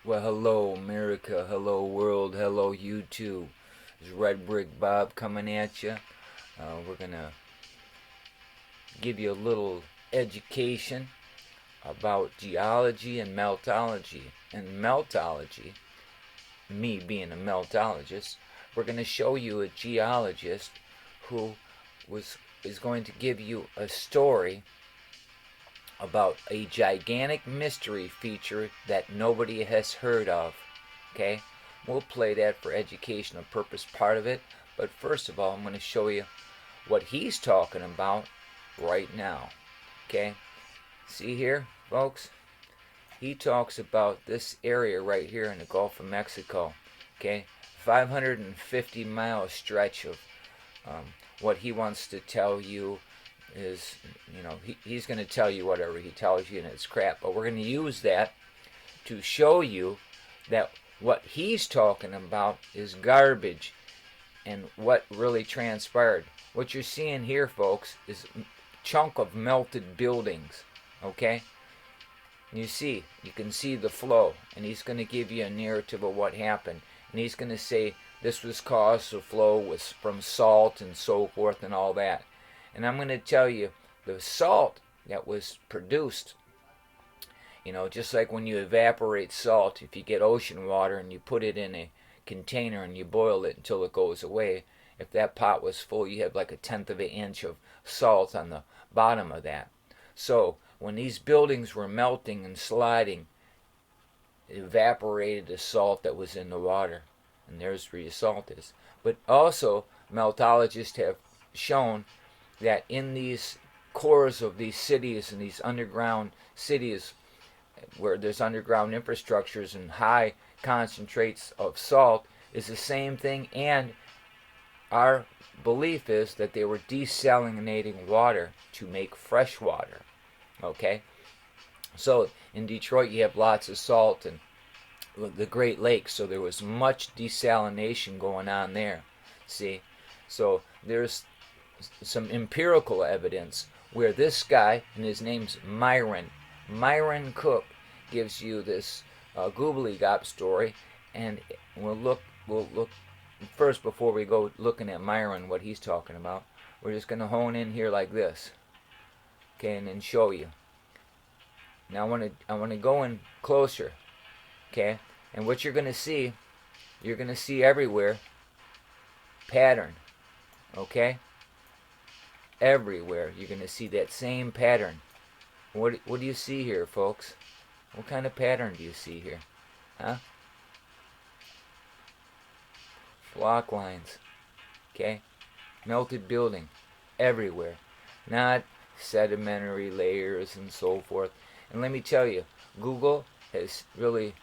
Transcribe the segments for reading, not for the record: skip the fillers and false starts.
Well, hello America, hello world, hello YouTube. It's Red Brick Bob coming at you. We're gonna give you a little education about geology and meltology. And meltology, me being a meltologist, we're gonna show you a geologist who is going to give you a story about a gigantic mystery feature that nobody has heard of. Okay? We'll play that for educational purpose, part of it. But first of all, I'm going to show you what he's talking about right now. Okay? See here, folks? He talks about this area right here in the Gulf of Mexico. Okay? 550-mile stretch of what he wants to tell you is, he's going to tell you whatever he tells you and it's crap, but we're going to use that to show you that what he's talking about is garbage and what really transpired. What you're seeing here, folks, is a chunk of melted buildings, okay? You can see the flow, and he's going to give you a narrative of what happened, and he's going to say this was caused, the flow was from salt and so forth and all that. And I'm going to tell you the salt that was produced, just like when you evaporate salt, if you get ocean water and you put it in a container and you boil it until it goes away, if that pot was full, you have like a tenth of an inch of salt on the bottom of that. So when these buildings were melting and sliding, it evaporated the salt that was in the water. And there's where your salt is. But also, meltologists have shown that in these cores of these cities and these underground cities where there's underground infrastructures and high concentrates of salt is the same thing, and our belief is that they were desalinating water to make fresh water. Okay? So in Detroit you have lots of salt and the Great Lakes, so there was much desalination going on there. See? So there's some empirical evidence where this guy, and his name's Myron Cook, gives you this gobbly-gob story, and we'll look first before we go looking at Myron, what he's talking about. We're just going to hone in here like this, okay, and then show you. Now I want to go in closer, okay, and what you're going to see everywhere pattern, okay. Everywhere you're going to see that same pattern. What do you see here, folks? What kind of pattern do you see here? Huh? Flock lines. Okay? Melted building. Everywhere. Not sedimentary layers and so forth. And let me tell you, Google has really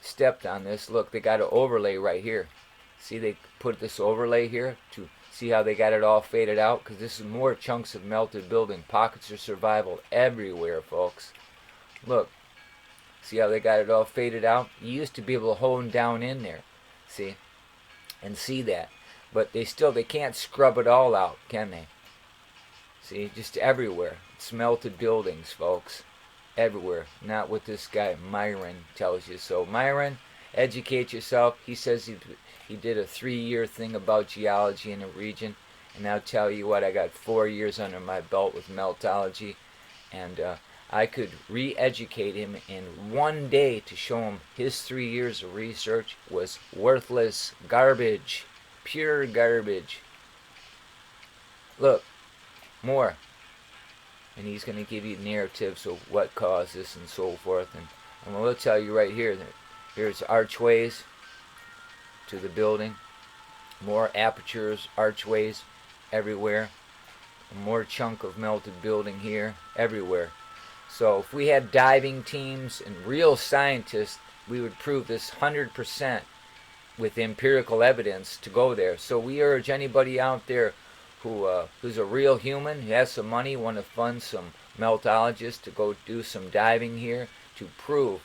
stepped on this. Look, they got an overlay right here. See, they put this overlay here to see how they got it all faded out? Because this is more chunks of melted building. Pockets of survival everywhere, folks. Look. See how they got it all faded out? You used to be able to hone down in there. See? And see that. But they can't scrub it all out, can they? See? Just everywhere. It's melted buildings, folks. Everywhere. Not what this guy Myron tells you. So Myron, educate yourself. He says he did a 3-year thing about geology in a region, and I'll tell you what, I got 4 years under my belt with meltology, and I could re-educate him in one day to show him his 3 years of research was worthless garbage, pure garbage. Look, more, and he's going to give you narratives of what caused this and so forth, and we'll tell you right here that here's archways to the building, more apertures, archways everywhere, more chunk of melted building here, everywhere. So if we had diving teams and real scientists, we would prove this 100% with empirical evidence to go there. So we urge anybody out there who's a real human, who has some money, want to fund some meltologists to go do some diving here to prove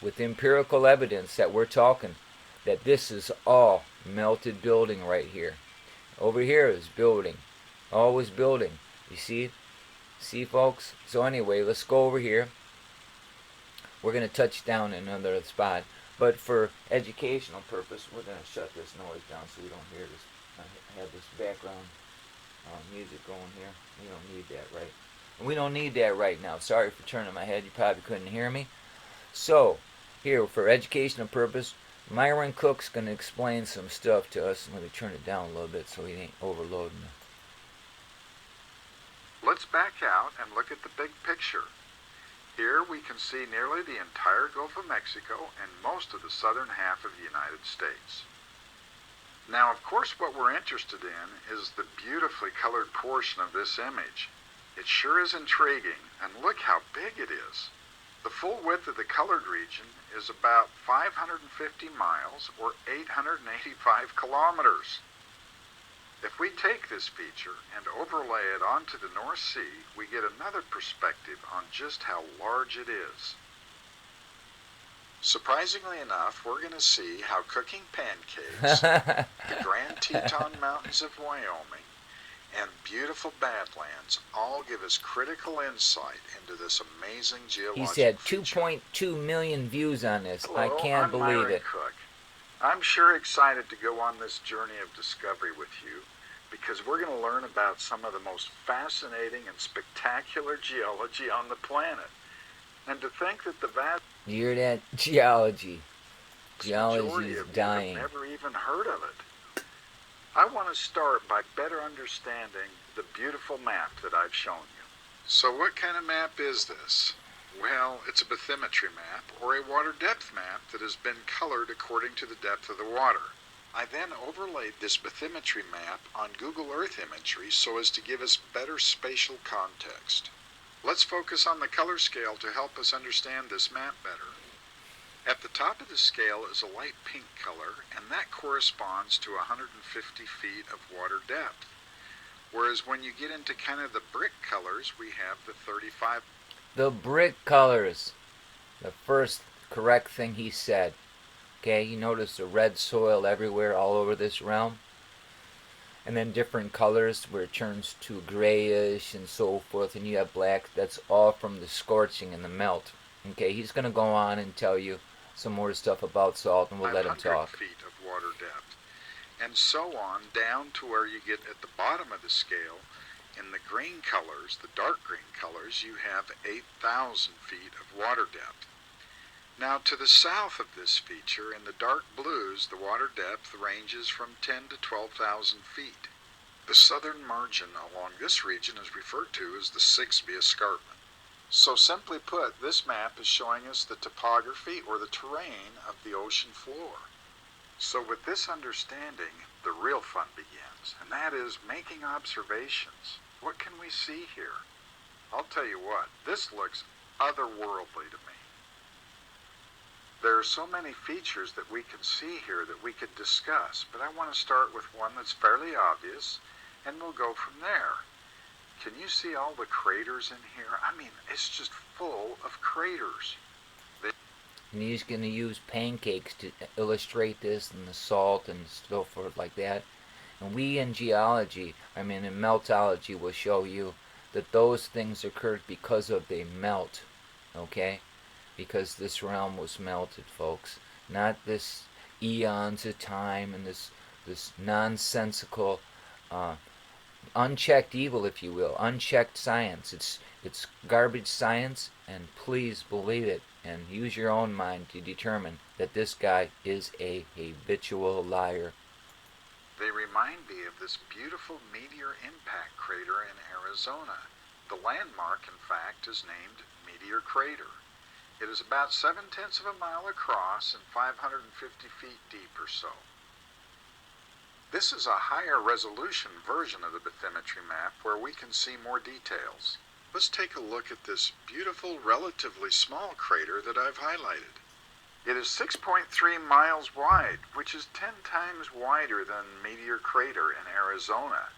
with empirical evidence that we're talking that this is all melted building right here. Over here is building. Always building. You see? See, folks? So anyway, let's go over here. We're going to touch down in another spot. But for educational purpose, we're going to shut this noise down so we don't hear this. I have this background music going here. We don't need that, right? And we don't need that right now. Sorry for turning my head. You probably couldn't hear me. So, here, for educational purpose, Myron Cook's going to explain some stuff to us. Let me turn it down a little bit so he ain't overloading it. Let's back out and look at the big picture. Here we can see nearly the entire Gulf of Mexico and most of the southern half of the United States. Now, of course, what we're interested in is the beautifully colored portion of this image. It sure is intriguing, and look how big it is. The full width of the colored region is about 550 miles or 885 kilometers. If we take this feature and overlay it onto the North Sea, we get another perspective on just how large it is. Surprisingly enough, we're going to see how cooking pancakes, the Grand Teton Mountains of Wyoming, and beautiful Badlands all give us critical insight into this amazing geological He's had feature. 2.2 million views on this. Hello, I can't believe Myron it. Cook. I'm sure excited to go on this journey of discovery with you, because we're going to learn about some of the most fascinating and spectacular geology on the planet. And to think that the vast You hear that? Geology. Geology majority is of you dying. have never even heard of it. I want to start by better understanding the beautiful map that I've shown you. So what kind of map is this? Well, it's a bathymetry map, or a water depth map that has been colored according to the depth of the water. I then overlaid this bathymetry map on Google Earth imagery so as to give us better spatial context. Let's focus on the color scale to help us understand this map better. At the top of the scale is a light pink color, and that corresponds to 150 feet of water depth. Whereas when you get into kind of the brick colors, we have the 35. The brick colors. The first correct thing he said. Okay, you notice the red soil everywhere all over this realm. And then different colors where it turns to grayish and so forth, and you have black. That's all from the scorching and the melt. Okay, he's going to go on and tell you some more stuff about salt, and we'll let him talk. 500 feet of water depth, and so on down to where you get at the bottom of the scale. In the green colors, the dark green colors, you have 8,000 feet of water depth. Now to the south of this feature, in the dark blues, the water depth ranges from 10 to 12,000 feet. The southern margin along this region is referred to as the Sigsbee Escarpment. So simply put, this map is showing us the topography or the terrain of the ocean floor. So with this understanding, the real fun begins, and that is making observations. What can we see here? I'll tell you what, this looks otherworldly to me. There are so many features that we can see here that we could discuss, but I want to start with one that's fairly obvious, and we'll go from there. Can you see all the craters in here? I mean, it's just full of craters. And he's going to use pancakes to illustrate this, and the salt and so forth like that. And we in geology, in meltology, will show you that those things occurred because of they melt, okay? Because this realm was melted, folks. Not this eons of time and this nonsensical, unchecked evil, if you will, unchecked science. It's garbage science, and please believe it and use your own mind to determine that this guy is a habitual liar. They remind me of this beautiful meteor impact crater in Arizona. The landmark, in fact, is named Meteor Crater. It is about 7/10 of a mile across and 550 feet deep or so. This is a higher resolution version of the bathymetry map where we can see more details. Let's take a look at this beautiful, relatively small crater that I've highlighted. It is 6.3 miles wide, which is 10 times wider than Meteor Crater in Arizona,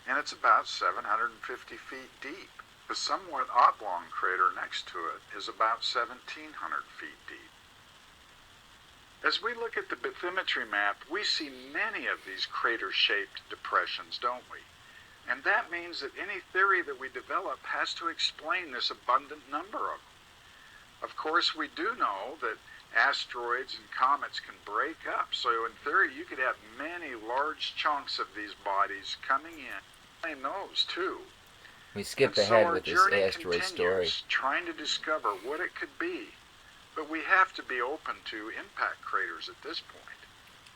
and it's about 750 feet deep. The somewhat oblong crater next to it is about 1,700 feet deep. As we look at the bathymetry map, we see many of these crater-shaped depressions, don't we? And that means that any theory that we develop has to explain this abundant number of them. Of course, we do know that Asteroids and comets can break up, so in theory you could have many large chunks of these bodies coming in. Claim those too. We And skip so ahead our with this journey asteroid story. continues, trying to discover what it could be. But we have to be open to impact craters at this point.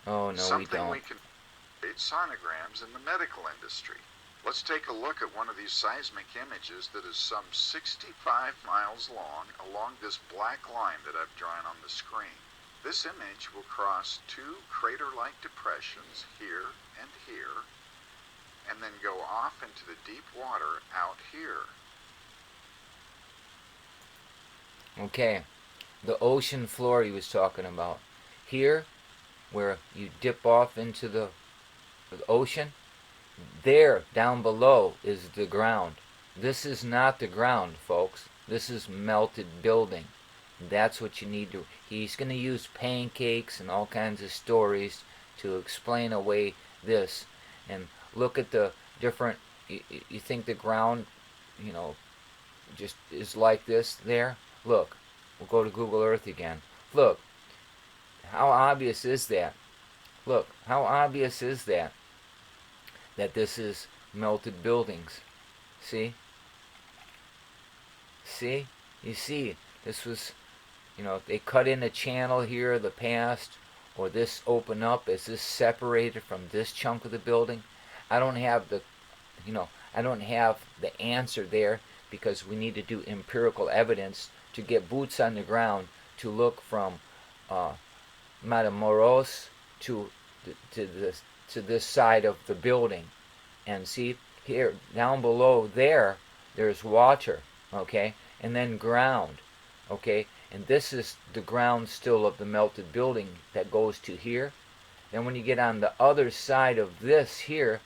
Oh, no, we Something don't. we can create sonograms in the medical industry. Let's take a look at one of these seismic images that is some 65 miles long along this black line that I've drawn on the screen. This image will cross two crater-like depressions here and here, and then go off into the deep water out here. Okay, the ocean floor he was talking about. Here, where you dip off into the ocean, there, down below, is the ground. This is not the ground, folks. This is melted building. That's what you need to... He's going to use pancakes and all kinds of stories to explain away this. And look at the different... You think the ground, just is like this there? Look, we'll go to Google Earth again. Look, how obvious is that? Look, how obvious is that? That this is melted buildings. See? See? You see, this was, they cut in a channel here in the past, or this opened up. Is this separated from this chunk of the building? I don't have the, I don't have the answer there, because we need to do empirical evidence to get boots on the ground to look from Matamoros to this side of the building. And see, here, down below there, there's water, okay? And then ground, okay? And this is the ground still of the melted building that goes to here. Then when you get on the other side of this here,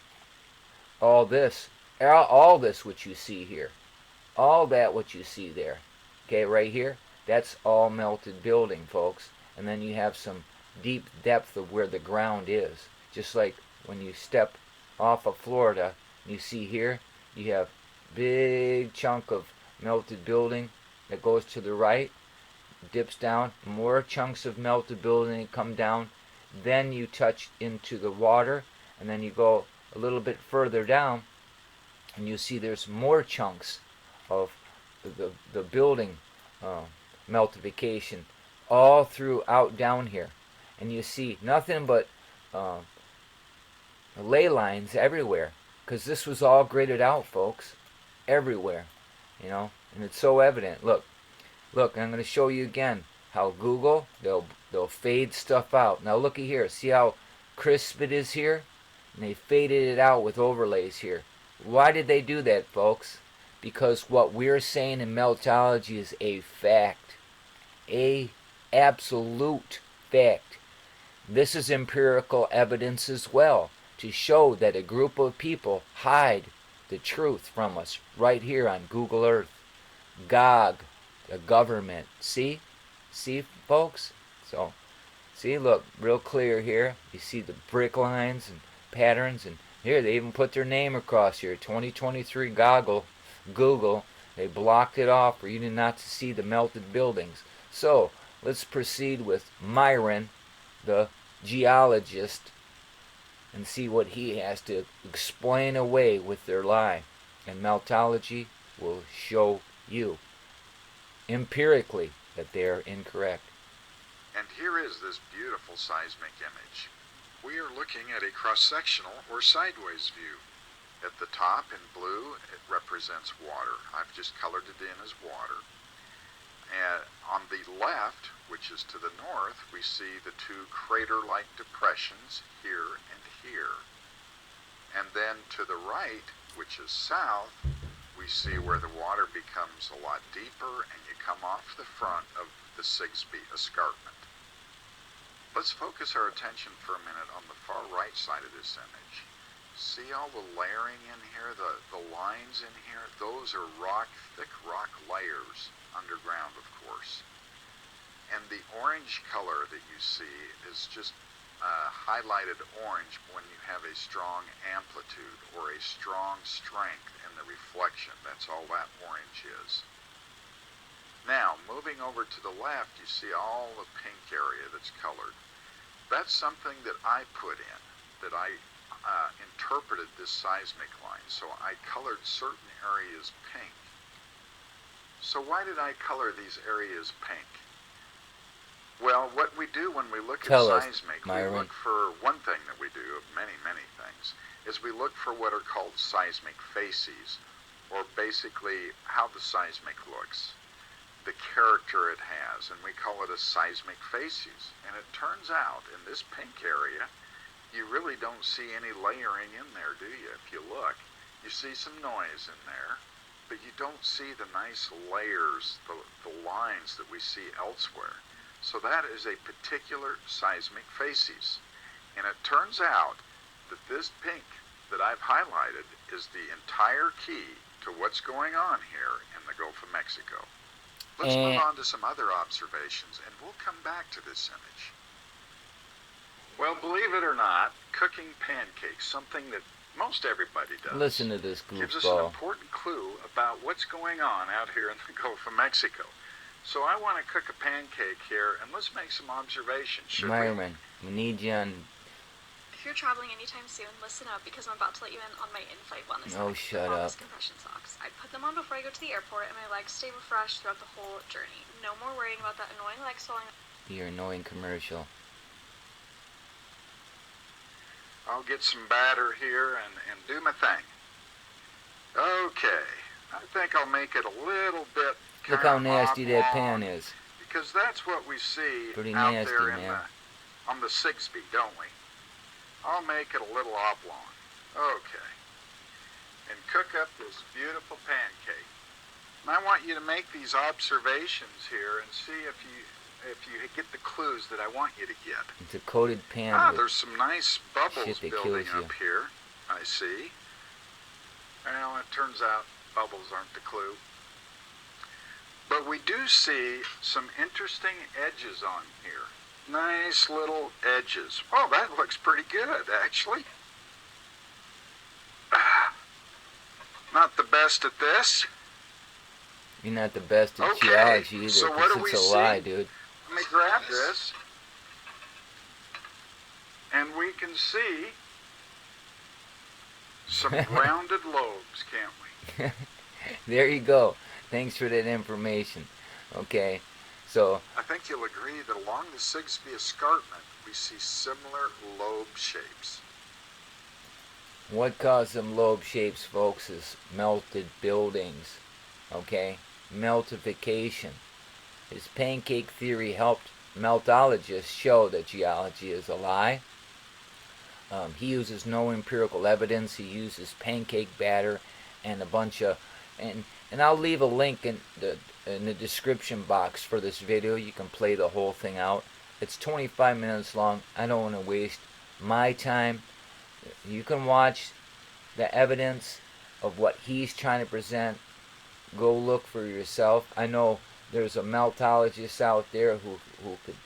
all this what you see here, all that what you see there, okay, right here, that's all melted building, folks. And then you have some deep depth of where the ground is. Just like when you step off of Florida, you see here, you have big chunk of melted building that goes to the right, dips down, more chunks of melted building come down, then you touch into the water, and then you go a little bit further down, and you see there's more chunks of the building meltification all throughout down here. And you see nothing but ley lines everywhere, because this was all graded out, folks, everywhere, and it's so evident. Look, I'm going to show you again how Google, they'll fade stuff out. Now look at here, see how crisp it is here? And they faded it out with overlays here. Why did they do that, folks? Because what we're saying in meltology is a fact, a absolute fact. This is empirical evidence as well, to show that a group of people hide the truth from us right here on Google Earth. GOG, the government. See, folks? So, see, look, real clear here. You see the brick lines and patterns, and here they even put their name across here, 2023 Google. They blocked it off for you not to see the melted buildings. So, let's proceed with Myron, the geologist, and see what he has to explain away with their lie. And meltology will show you empirically that they are incorrect. And here is this beautiful seismic image. We are looking at a cross-sectional or sideways view. At the top in blue, it represents water. I've just colored it in as water. And on the left, which is to the north, we see the two crater-like depressions here and here. And then to the right, which is south, we see where the water becomes a lot deeper and you come off the front of the Sigsbee escarpment. Let's focus our attention for a minute on the far right side of this image. See all the layering in here, the lines in here? Those are thick rock layers, underground of course. And the orange color that you see is just highlighted orange when you have a strong amplitude or a strong strength in the reflection. That's all that orange is. Now, moving over to the left, you see all the pink area that's colored. That's something that I put in, that I interpreted this seismic line. So I colored certain areas pink. So why did I color these areas pink? Well, what we do when we look Tell at us, seismic, Myron. we look for one thing that we do, of many, many things, is we look for what are called seismic facies, or basically how the seismic looks, the character it has, and we call it a seismic facies. And it turns out, in this pink area, you really don't see any layering in there, do you? If you look, you see some noise in there, but you don't see the nice layers, the lines that we see elsewhere. So that is a particular seismic facies. And it turns out that this pink that I've highlighted is the entire key to what's going on here in the Gulf of Mexico. Let's move on to some other observations, and we'll come back to this image. Well, believe it or not, cooking pancakes, something that most everybody does, Listen to this gives us an goofball. important clue about what's going on out here in the Gulf of Mexico. So I want to cook a pancake here, and let's make some observations, should we? Myron, we need you on. If you're traveling anytime soon, listen up, because I'm about to let you in on my in-flight wellness Oh, hack, shut wellness up. compression socks. I put them on before I go to the airport, and my legs stay refreshed throughout the whole journey. No more worrying about that annoying leg swelling. Your annoying commercial. I'll get some batter here and do my thing. Okay, I think I'll make it a little bit Look how nasty that pan is. because that's what we see Pretty out nasty, there in man. on the 6B, don't we? I'll make it a little oblong. Okay. And cook up this beautiful pancake. And I want you to make these observations here and see if you get the clues that I want you to get. It's a coated pan with There's some nice bubbles shit that building kills you. up here, I see. Well, it turns out bubbles aren't the clue. But we do see some interesting edges on here. Nice little edges. Oh, that looks pretty good, actually. Not the best at this. You're not the best at Okay, geology either, so what 'cause do we it's a see? lie, dude. Let me grab this. And we can see some rounded lobes, can't we? There you go. Thanks for that information. Okay, so I think you'll agree that along the 6B escarpment, we see similar lobe shapes. what caused them lobe shapes, folks, is melted buildings. Okay, meltification. His pancake theory helped meltologists show that geology is a lie. He uses no empirical evidence. He uses pancake batter and a bunch of and I'll leave a link in the description box for this video. You can play the whole thing out. It's 25 minutes long. I don't want to waste my time. You can watch the evidence of what he's trying to present. Go look for yourself. I know there's a meltologist out there who could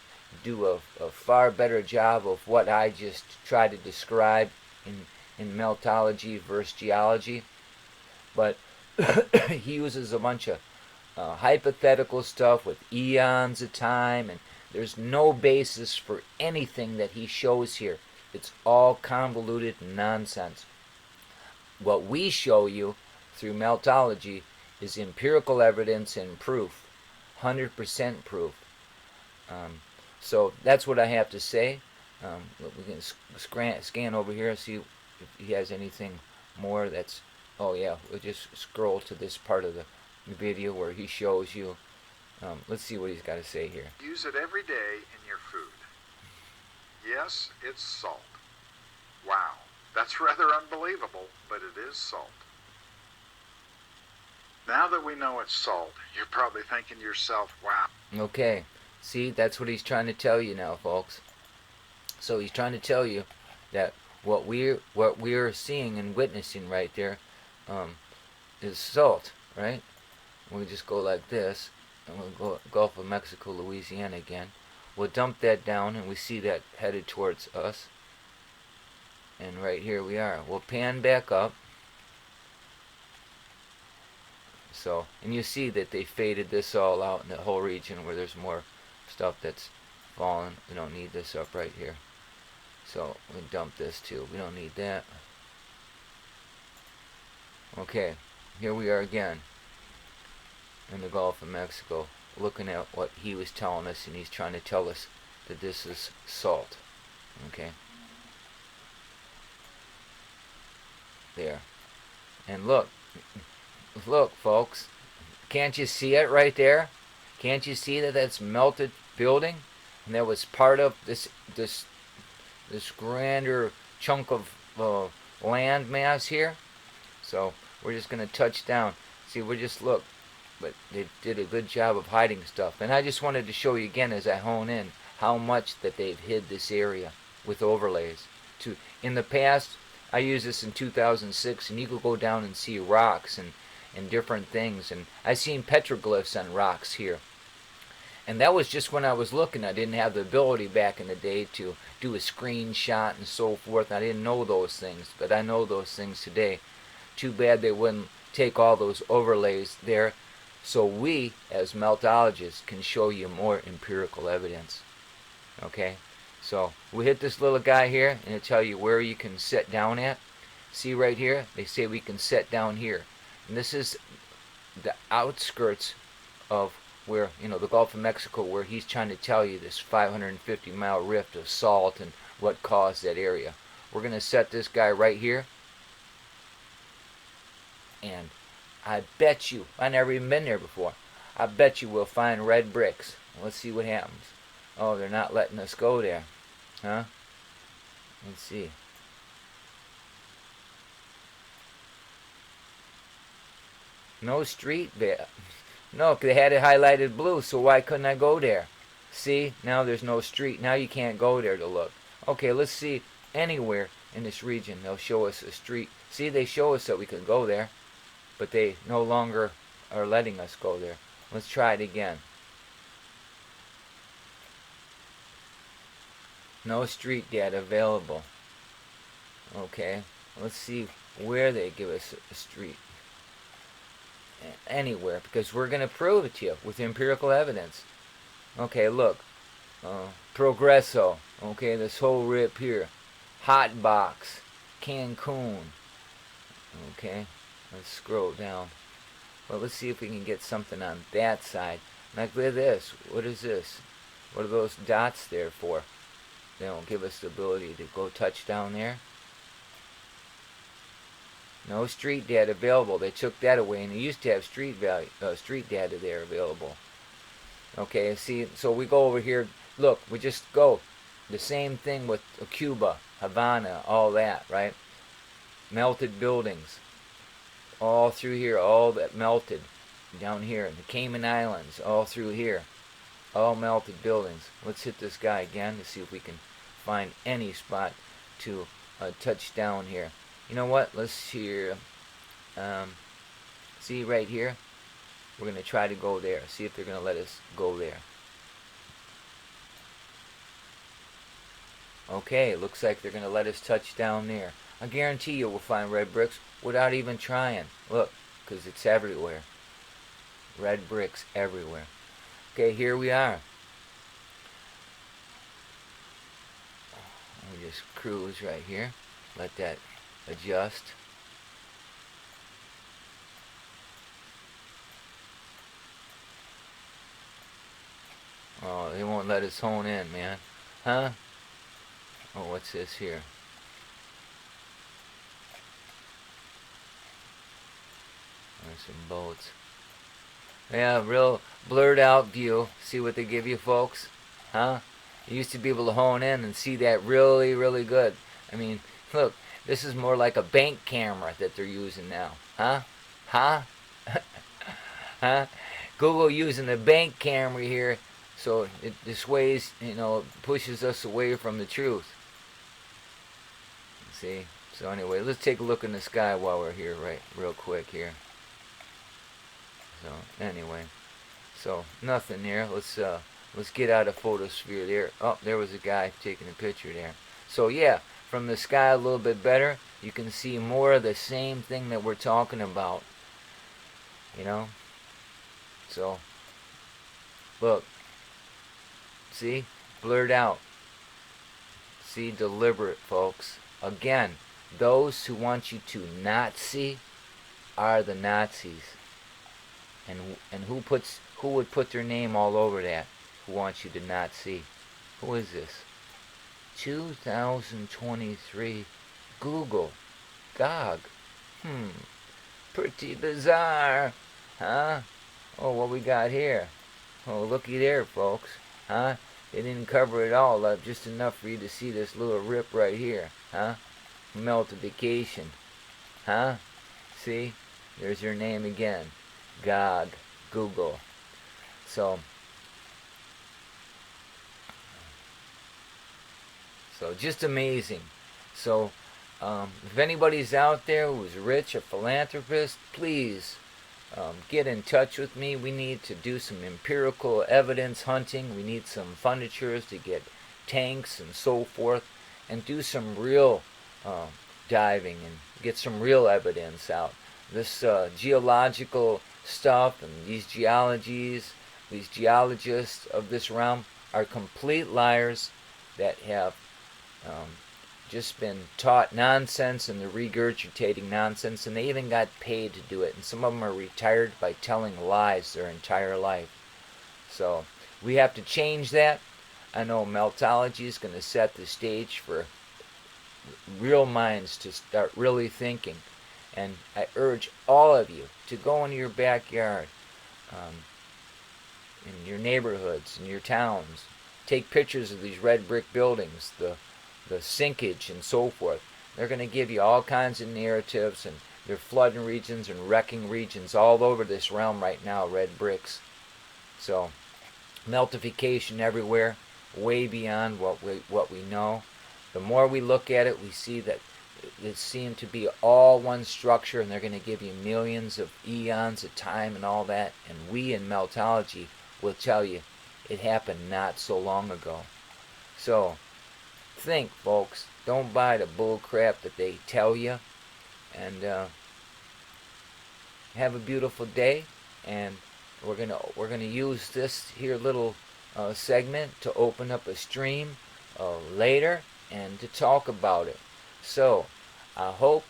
do a far better job of what I just tried to describe in meltology versus geology. But he uses a bunch of hypothetical stuff with eons of time, and there's no basis for anything that he shows here. It's all convoluted nonsense. What we show you through meltology is empirical evidence and proof, 100% proof. So that's what I have to say. We can scan over here and see if he has anything more that's... Oh yeah, we'll just scroll to this part of the video where he shows you. Let's see what he's got to say here. Use it every day in your food. Yes, it's salt. Wow, that's rather unbelievable, but it is salt. Now that we know it's salt, you're probably thinking to yourself, wow. Okay, see, that's what he's trying to tell you now, folks. So he's trying to tell you that what we're seeing and witnessing right there is salt, right? We'll just go like this, and we'll go Gulf of Mexico, Louisiana again. We'll dump that down, and we see that headed towards us. And right here we are. We'll pan back up. So, and you see that they faded this all out in the whole region where there's more stuff that's fallen. We don't need this up right here. So we dump this too. We don't need that. Okay, here we are again in the Gulf of Mexico, looking at what he was telling us, and he's trying to tell us that this is salt. Okay. There. And look, folks, can't you see it right there? Can't you see that that's melted building, and that was part of this grander chunk of land mass here? So we're just gonna touch down. See, we're just look, but they did a good job of hiding stuff. And I just wanted to show you again as I hone in how much that they've hid this area with overlays. In the past, I used this in 2006, and you could go down and see rocks and different things. And I seen petroglyphs on rocks here. And that was just when I was looking. I didn't have the ability back in the day to do a screenshot and so forth. I didn't know those things, but I know those things today. Too bad they wouldn't take all those overlays there, so we, as meltologists, can show you more empirical evidence. Okay? So we hit this little guy here, and it'll tell you where you can sit down at. See right here? They say we can sit down here. And this is the outskirts of where, the Gulf of Mexico, where he's trying to tell you this 550-mile rift of salt and what caused that area. We're going to set this guy right here. And I bet you, I never even been there before, I bet you we'll find red bricks. Let's see what happens. Oh, they're not letting us go there. Huh? Let's see. No street there. No, they had it highlighted blue, so why couldn't I go there? See, now there's no street. Now you can't go there to look. Okay, let's see anywhere in this region. They'll show us a street. See, they show us that we can go there, but they no longer are letting us go there. Let's try it again. No street data available. Okay, let's see where they give us a street. Anywhere, because we're going to prove it to you with empirical evidence. Okay, look. Progreso. Okay, this whole rip here. Hot Box. Cancun. Okay, let's scroll down. Well, let's see if we can get something on that side. Like with this. What is this? What are those dots there for? They don't give us the ability to go touch down there. No street data available. They took that away, and they used to have street data there available. Okay, see, so we go over here. Look, we just go. The same thing with Cuba, Havana, all that, right? Melted buildings. All through here, all that melted. Down here, the Cayman Islands, all through here. All melted buildings. Let's hit this guy again to see if we can find any spot to touch down here. You know what? Let's see. See right here? We're going to try to go there. See if they're going to let us go there. Okay, looks like they're going to let us touch down there. I guarantee you we'll find red bricks without even trying. Look, because it's everywhere. Red bricks everywhere. Okay, here we are. We just cruise right here. Let that adjust. Oh, they won't let us hone in, man. Huh? Oh, what's this here? There's some boats. Yeah, real blurred out view. See what they give you, folks? Huh? You used to be able to hone in and see that really, really good. I mean, look, this is more like a bank camera that they're using now. Huh? Huh? Huh? Google using the bank camera here, so it dissuades, pushes us away from the truth. See? So anyway, let's take a look in the sky while we're here, real quick here. So anyway, so nothing there. Let's get out of photosphere there. Oh, there was a guy taking a picture there. So yeah, from the sky a little bit better. You can see more of the same thing that we're talking about. you know. So, look, see, blurred out. See, deliberate, folks. Again, those who want you to not see are the Nazis. And who would put their name all over that? Who wants you to not see? Who is this? 2023 Google. GOG. Pretty bizarre. Huh? Oh, what we got here? Oh, looky there, folks. Huh? They didn't cover it all up, just enough for you to see this little rip right here. Huh? Meltification. Huh? See? There's your name again. GOG. Google. So just amazing. So, if anybody's out there who's rich, a philanthropist, please get in touch with me. We need to do some empirical evidence hunting. We need some funditures to get tanks and so forth, and do some real diving and get some real evidence out. This geological stuff and these geologies, these geologists of this realm are complete liars that have just been taught nonsense, and they're regurgitating nonsense, and they even got paid to do it, and some of them are retired by telling lies their entire life. So we have to change that. I know Meltology is going to set the stage for real minds to start really thinking, and I urge all of you to go into your backyard, in your neighborhoods, in your towns, take pictures of these red brick buildings, the sinkage and so forth. They're going to give you all kinds of narratives, and they're flooding regions and wrecking regions all over this realm right now, red bricks. So, meltification everywhere, way beyond what we know. The more we look at it, we see that it seemed to be all one structure, and they're going to give you millions of eons of time and all that. And we in Meltology will tell you it happened not so long ago. So, think, folks. Don't buy the bull crap that they tell you. And have a beautiful day. And we're gonna use this here little segment to open up a stream later and to talk about it. So I hope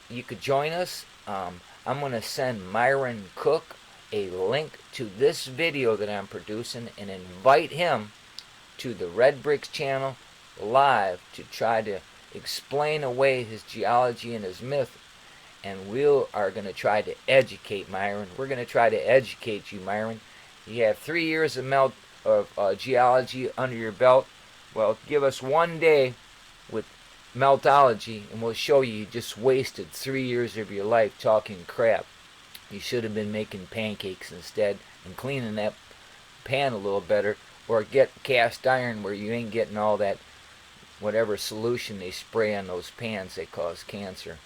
you could join us. I'm gonna send Myron Cook a link to this video that I'm producing and invite him to the Red Bricks channel live to try to explain away his geology and his myth. And we are going to try to educate Myron. We're going to try to educate you, Myron. You have 3 years of geology under your belt. Well, give us 1 day with Meltology, and we'll show you just wasted 3 years of your life talking crap. You should have been making pancakes instead and cleaning that pan a little better, or get cast iron where you ain't getting all that whatever solution they spray on those pans that cause cancer.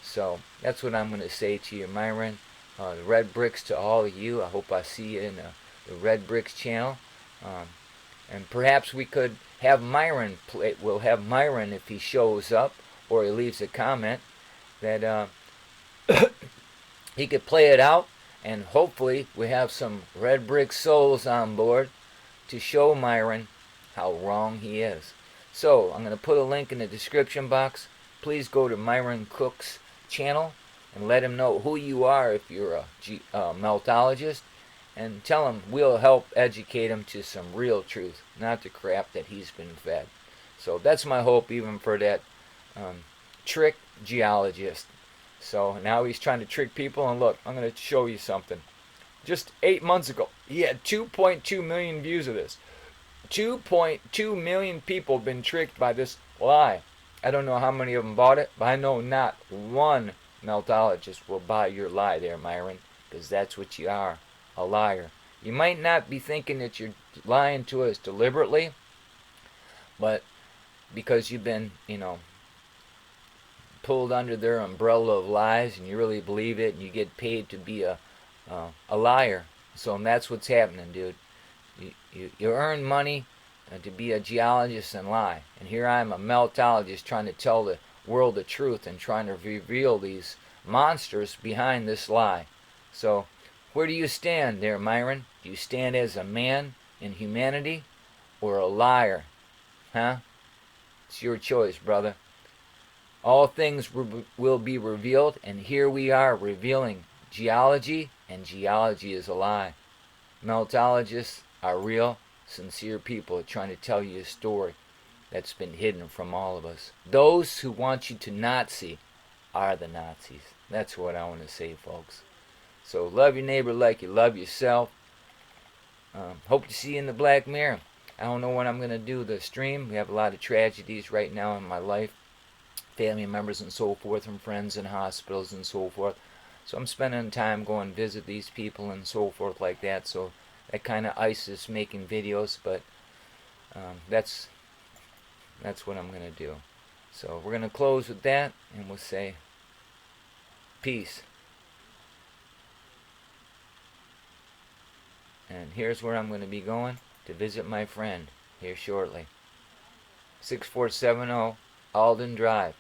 So that's what I'm going to say to you, Myron. The Red Bricks to all of you. I hope I see you in the Red Bricks channel. And perhaps we could have Myron play. We'll have Myron, if he shows up or he leaves a comment, that he could play it out. And hopefully we have some Red Brick souls on board to show Myron how wrong he is. So I'm going to put a link in the description box. Please go to Myron Cook's channel and let him know who you are if you're a meltologist, and tell him we'll help educate him to some real truth, not the crap that he's been fed. So that's my hope, even for that trick geologist. So now he's trying to trick people, and look, I'm going to show you something. Just 8 months ago, he had 2.2 million views of this. 2.2 million people have been tricked by this lie. I don't know how many of them bought it, but I know not one meltologist will buy your lie there, Myron, because that's what you are, a liar. You might not be thinking that you're lying to us deliberately, but because you've been, pulled under their umbrella of lies, and you really believe it, and you get paid to be a liar. So that's what's happening, dude. You earn money to be a geologist and lie. And here I am, a meltologist, trying to tell the world the truth and trying to reveal these monsters behind this lie. So, where do you stand there, Myron? Do you stand as a man in humanity or a liar? Huh? It's your choice, brother. All things will be revealed, and here we are revealing geology, and geology is a lie. Meltologists are real, sincere people trying to tell you a story that's been hidden from all of us. Those who want you to not see are the Nazis. That's what I want to say, folks. So love your neighbor like you love yourself. Hope to see you in the Black Mirror. I don't know when I'm going to do the stream. We have a lot of tragedies right now in my life. Family members and so forth, and friends in hospitals and so forth. So I'm spending time going visit these people and so forth like that. So that kind of ices making videos, but that's what I'm going to do. So we're going to close with that, and we'll say peace. And here's where I'm going to be going to visit my friend here shortly. 6470 Alden Drive.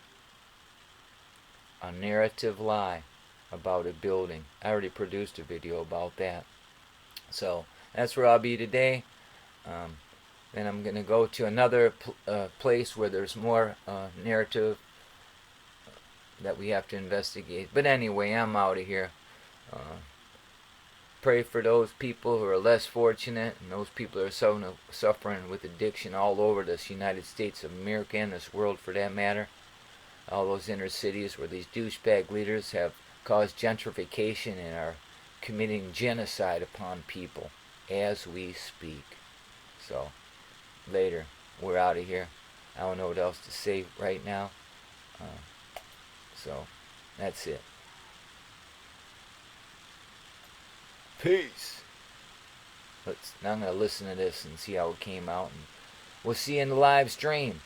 A narrative lie about a building. I already produced a video about that. So that's where I'll be today. Then I'm going to go to another place where there's more narrative that we have to investigate. But anyway, I'm out of here. Pray for those people who are less fortunate, and those people who are suffering with addiction all over this United States of America and this world for that matter. All those inner cities where these douchebag leaders have caused gentrification and are committing genocide upon people as we speak. So, later, we're out of here. I don't know what else to say right now. So, that's it. Peace. Now I'm going to listen to this and see how it came out. And we'll see you in the live stream.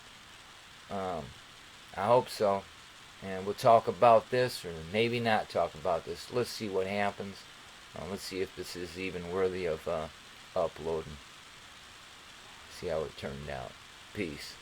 I hope so. And we'll talk about this, or maybe not talk about this. Let's see what happens. Let's see if this is even worthy of uploading. See how it turned out. Peace.